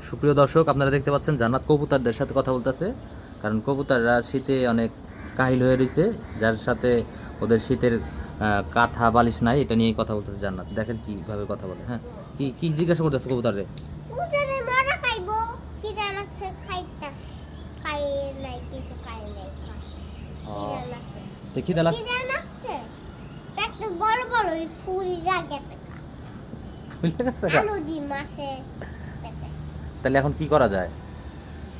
সুপ্রিয় দর্শক, আপনারা দেখতে পাচ্ছেন জান্নাত কবুতরদের সাথে কথা বলতেছে। কারণ কবুতররা শীতে অনেক কাহিল হয়ে রয়েছে, যার সাথে ওদের শীতের কাঁথা বালিশ নাই, এটা নিয়েই কথা বলতেছে জান্নাত। দেখেন কিভাবে কথা বলে। হ্যাঁ, কি কি জিজ্ঞাসা করতেছে কবুতরে? উঠে মারা খাইবো কি জানাচ্ছে খাইতাস খাই নাই কিছু খাই নাই দেখি তাহলে কি জানাচ্ছে একটা বড় বড় ফুল গেছে আলু ডিম আছে পেটে। তাহলে এখন কি করা যায়?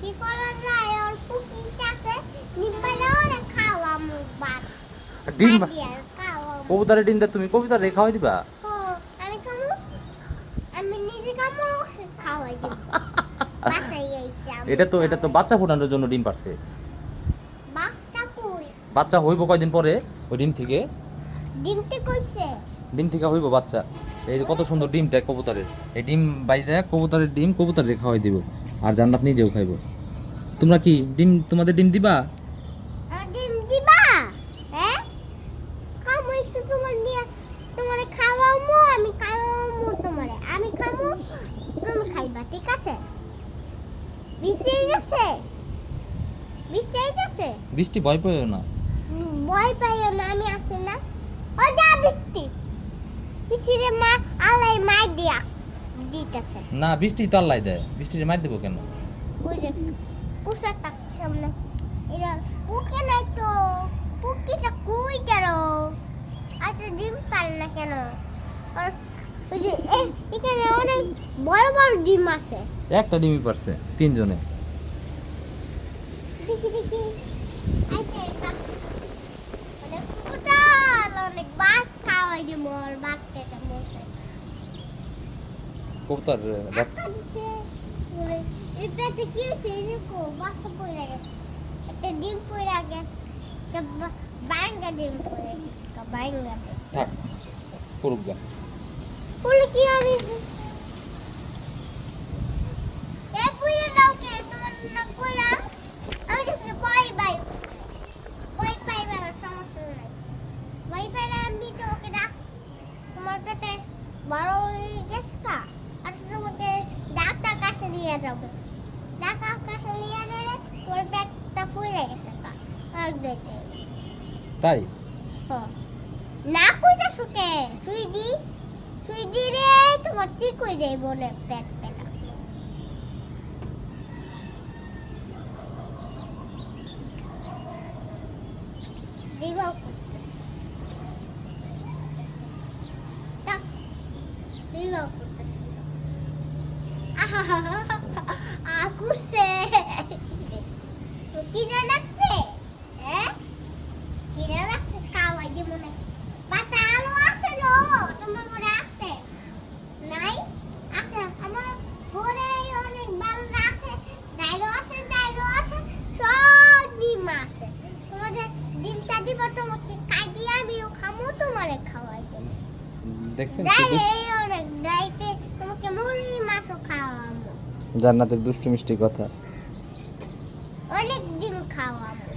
কি করা যায় আর পুকিটাকে নিম্বাইরা ওরে খাওয়া মুখ বাদ ডিম খাওয়া কবুতরের ডিমটা তুমি কবুতর রেখা হয়ে দিবা? ও আমি খামু আমি নিজে খামু খাওয়াই দিব বাসায় আইছি এটা তো বাচ্চা ফোটানোর জন্য ডিম পারছে। বাচ্চা কই বাচ্চা হইব কয়দিন পরে ওই ডিম থেকে? ডিমতে কইছে ডিম থেকে হইব বাচ্চা। এই যে কত সুন্দর ডিমটা কবুতরের, এই ডিম বাইরে কবুতরের ডিম কবুতর রেখা হয়ে দিব, আর জান্নাত নিজেও খাইব। তোমরা কি ডিম তোমাদের ডিম দিবা? ডিম দিবা হ্যাঁ খামু একটু তোমার নিয়ে তোমারে খাওয়ামু আমি খাওয়ামু তোমারে আমি খামু তুমি খাইবা ঠিক আছে বিস্তাই গেছে বৃষ্টি ভয় পেও না। ভয় পাইও না আমি আসি না ও যা বৃষ্টিরে মা আলাই মাই দিয়া দিতেছে না, বৃষ্টি তো আল্লাহ দেয়, বৃষ্টির মার দেবো কেন? ওই যে পুষাটা কেমন এরা পুকে নাই তো পুকিটা কই গেল আচ্ছা ডিম পারে না কেন আর ওই যে এখানে অনেক বড় বড় ডিম আছে একটা ডিমই পারছে তিনজনে। দেখি দেখি আচ্ছা এটা অনেক কুটাল অনেক বাঘ খাওয়াই যে মোর বাঘটা এটা মোসে কবুতর একটা দিছে বলে এই পেটে কি হয়েছে এরকম বাচ্চা পড়ে গেছে একটা ডিম পড়ে গেছে বাঙ্গা ডিম পড়ে গেছে বাঙ্গা থাক করুক গা। বলে কি আমি এ পুইরা দাও কে তোমার না কইরা আমি দেখি বই পাইবা না সমস্যা নাই বই পাইলে আমি তোমাকে ডাক তোমার পেটে বড় হয়ে গেছে কা আর তোমাকে ডাক্তার কাছে নিয়ে যাবো ডাক্তার কাছে নিয়ে গেলে তোর পেটটা ফুলে গেছে কা আর দিতে তাই না কইতা সুকে সুই দি রে তোমার ঠিক হয়ে যাই বলে পেট পেটা দিবাও tak দিবাও aku se kira nakse kira nakse kawai je mone পাতা আলো আছে লো তোমার ঘরে আছে নাই আছে আমার ঘরে অনেক বালনা আছে ডাইলো আছে সব ডিম আছে তোমাদের ডিমটা দিব তোমাকে খাই দিয়ে আমিও খামু তোমারে খাওয়াই দেব দেখছেন অনেক দাইতে তোমাকে মুড়ি মাছও খাওয়াবো জান্নাতের দুষ্টু মিষ্টি কথা। অনেক ডিম খাওয়াবো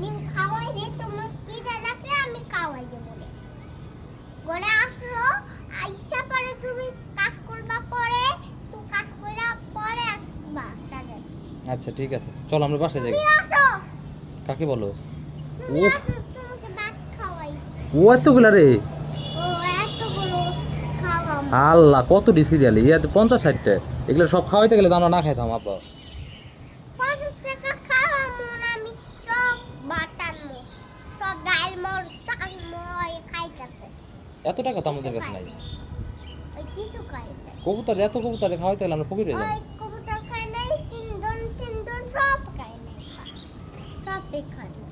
ডিম খাওয়াই রে তোমার কি জানাচ্ছে আমি খাওয়াই দেবো রে ঘরে আসলো আইসা পরে তুমি কাজ করবা পরে তুমি কাজ কইরা পরে আসবা সাথে আচ্ছা ঠিক আছে, চল আমরা বাসায় যাই। তুমি আসো কাকে বলো? তুমি আসো তোমাকে ভাত খাওয়াই ও এতগুলা রে! ও এতগুলো খাওয়াবো আল্লাহ, কত ডিসি দিয়ালি, ইয়া তো 50-60টা। এগুলো সব খাওয়াইতে গেলে তো আমরা না খাইতাম আব্বা। 50 টাকা খাওয়াবো না আমি সব বাটানো সব ডাল মোর চাল মই খাইতাছে এত টাকা তো আমাদের কাছে নাই। ওই কিছু খাইতে কবুতর এত কবুতরে খাওয়াইতে গেলে আমরা ফকির হয়ে যাবো। ওই কবুতর খায় নাই তিনজন সব খায় নাই সব খায় নাই